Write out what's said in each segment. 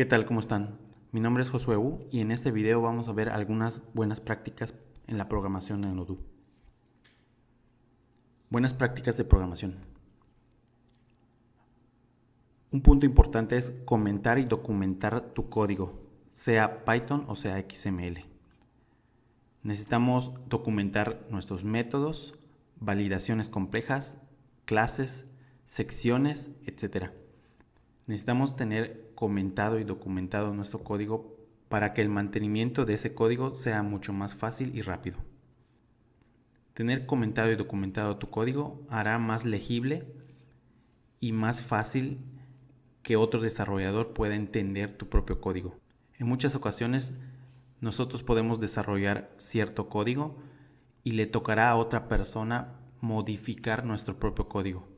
¿Qué tal? ¿Cómo están? Mi nombre es Josué U y en este video vamos a ver algunas buenas prácticas en la programación en Odoo. Buenas prácticas de programación. Un punto importante es comentar y documentar tu código, sea Python o sea XML. Necesitamos documentar nuestros métodos, validaciones complejas, clases, secciones, etc. Necesitamos tener comentado y documentado nuestro código para que el mantenimiento de ese código sea mucho más fácil y rápido. Tener comentado y documentado tu código hará más legible y más fácil que otro desarrollador pueda entender tu propio código. En muchas ocasiones nosotros podemos desarrollar cierto código y le tocará a otra persona modificar nuestro propio código.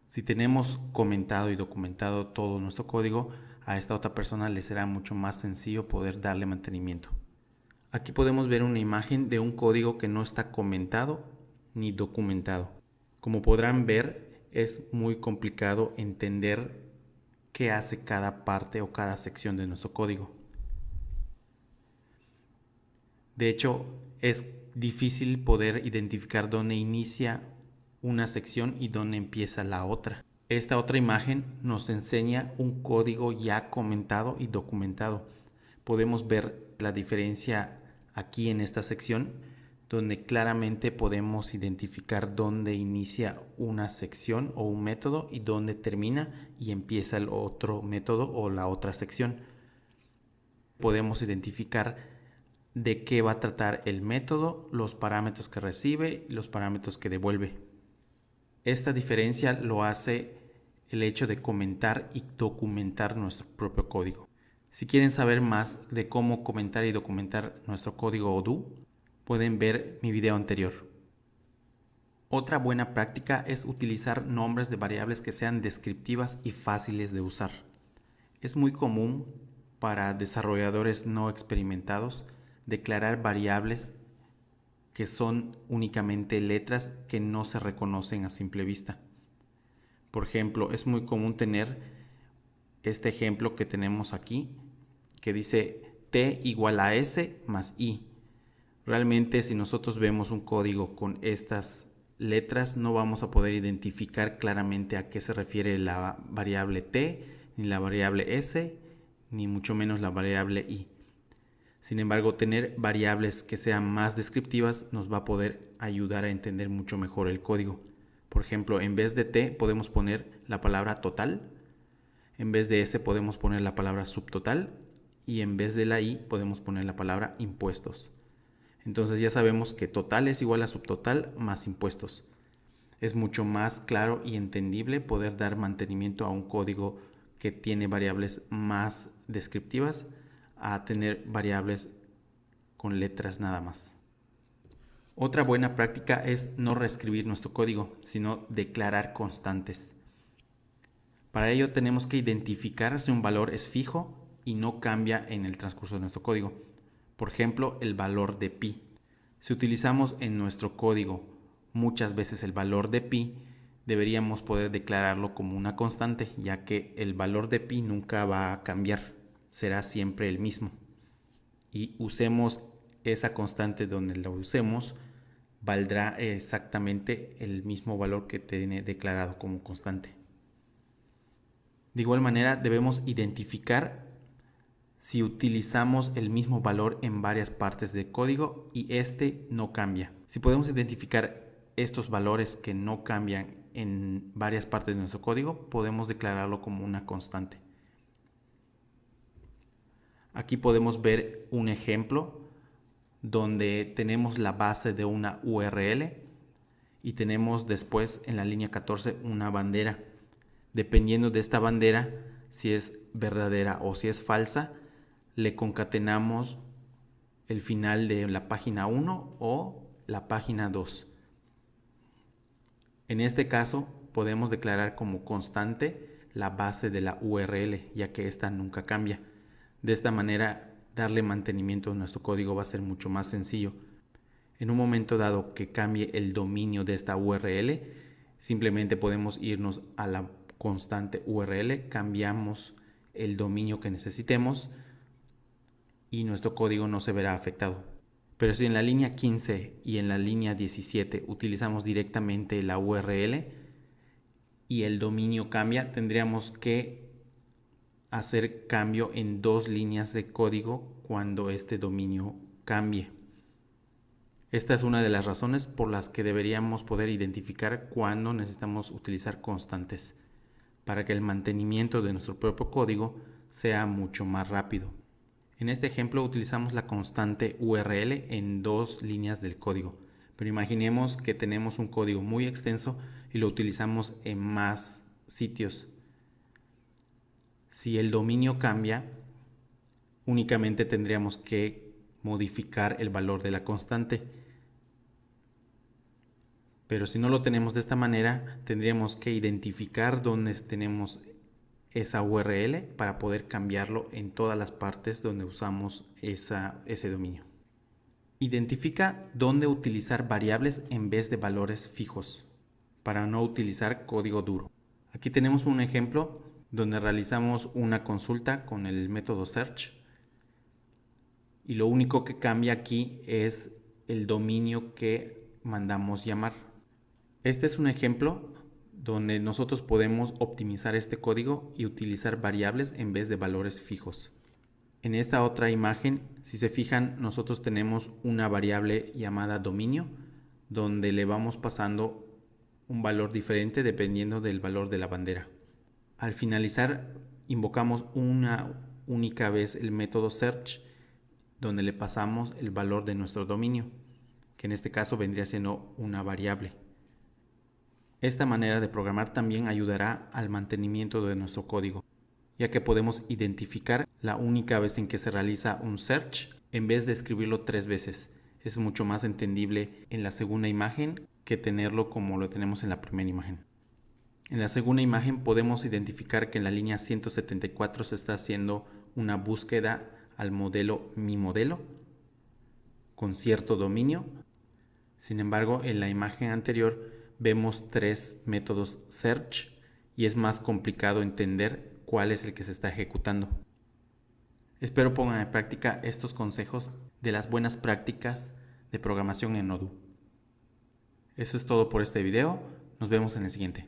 Si tenemos comentado y documentado todo nuestro código, a esta otra persona le será mucho más sencillo poder darle mantenimiento. Aquí podemos ver una imagen de un código que no está comentado ni documentado. Como podrán ver, es muy complicado entender qué hace cada parte o cada sección de nuestro código. De hecho, es difícil poder identificar dónde inicia una sección y dónde empieza la otra. Esta otra imagen nos enseña un código ya comentado y documentado. Podemos ver la diferencia aquí en esta sección, donde claramente podemos identificar dónde inicia una sección o un método y dónde termina y empieza el otro método o la otra sección. Podemos identificar de qué va a tratar el método, los parámetros que recibe y los parámetros que devuelve. Esta diferencia lo hace el hecho de comentar y documentar nuestro propio código. Si quieren saber más de cómo comentar y documentar nuestro código Odoo, pueden ver mi video anterior. Otra buena práctica es utilizar nombres de variables que sean descriptivas y fáciles de usar. Es muy común para desarrolladores no experimentados declarar variables que son únicamente letras que no se reconocen a simple vista. Por ejemplo, es muy común tener este ejemplo que tenemos aquí, que dice t igual a s más i. Realmente, si nosotros vemos un código con estas letras, no vamos a poder identificar claramente a qué se refiere la variable t, ni la variable s, ni mucho menos la variable i. Sin embargo, tener variables que sean más descriptivas nos va a poder ayudar a entender mucho mejor el código. Por ejemplo, en vez de t podemos poner la palabra total, en vez de s podemos poner la palabra subtotal y en vez de la i podemos poner la palabra impuestos. Entonces ya sabemos que total es igual a subtotal más impuestos. Es mucho más claro y entendible poder dar mantenimiento a un código que tiene variables más descriptivas a tener variables con letras nada más. Otra buena práctica es no reescribir nuestro código, sino declarar constantes. Para ello tenemos que identificar si un valor es fijo y no cambia en el transcurso de nuestro código. Por ejemplo, el valor de pi. Si utilizamos en nuestro código muchas veces el valor de pi, deberíamos poder declararlo como una constante, ya que el valor de pi nunca va a cambiar, será siempre el mismo. Y usemos esa constante donde la usemos, valdrá exactamente el mismo valor que tiene declarado como constante. De igual manera, debemos identificar si utilizamos el mismo valor en varias partes del código y este no cambia. Si podemos identificar estos valores que no cambian en varias partes de nuestro código, podemos declararlo como una constante. Aquí podemos ver un ejemplo donde tenemos la base de una URL y tenemos después en la línea 14 una bandera. Dependiendo de esta bandera, si es verdadera o si es falsa, le concatenamos el final de la página 1 o la página 2. En este caso, podemos declarar como constante la base de la URL, ya que esta nunca cambia. De esta manera, darle mantenimiento a nuestro código va a ser mucho más sencillo. En un momento dado que cambie el dominio de esta URL, simplemente podemos irnos a la constante URL, cambiamos el dominio que necesitemos y nuestro código no se verá afectado. Pero si en la línea 15 y en la línea 17 utilizamos directamente la URL y el dominio cambia, tendríamos que hacer cambio en 2 líneas de código cuando este dominio cambie. Esta es una de las razones por las que deberíamos poder identificar cuándo necesitamos utilizar constantes, para que el mantenimiento de nuestro propio código sea mucho más rápido. En este ejemplo utilizamos la constante URL en 2 líneas del código, pero imaginemos que tenemos un código muy extenso y lo utilizamos en más sitios. Si el dominio cambia, únicamente tendríamos que modificar el valor de la constante. Pero si no lo tenemos de esta manera, tendríamos que identificar dónde tenemos esa URL para poder cambiarlo en todas las partes donde usamos ese dominio. Identifica dónde utilizar variables en vez de valores fijos para no utilizar código duro. Aquí tenemos un ejemplo donde realizamos una consulta con el método search y lo único que cambia aquí es el dominio que mandamos llamar. Este es un ejemplo donde nosotros podemos optimizar este código y utilizar variables en vez de valores fijos. En esta otra imagen, si se fijan, nosotros tenemos una variable llamada dominio, donde le vamos pasando un valor diferente dependiendo del valor de la bandera. Al finalizar, invocamos una única vez el método search, donde le pasamos el valor de nuestro dominio, que en este caso vendría siendo una variable. Esta manera de programar también ayudará al mantenimiento de nuestro código, ya que podemos identificar la única vez en que se realiza un search en vez de escribirlo 3 veces. Es mucho más entendible en la segunda imagen que tenerlo como lo tenemos en la primera imagen. En la segunda imagen podemos identificar que en la línea 174 se está haciendo una búsqueda al modelo mi modelo con cierto dominio. Sin embargo, en la imagen anterior vemos 3 métodos search y es más complicado entender cuál es el que se está ejecutando. Espero pongan en práctica estos consejos de las buenas prácticas de programación en Odoo. Eso es todo por este video. Nos vemos en el siguiente.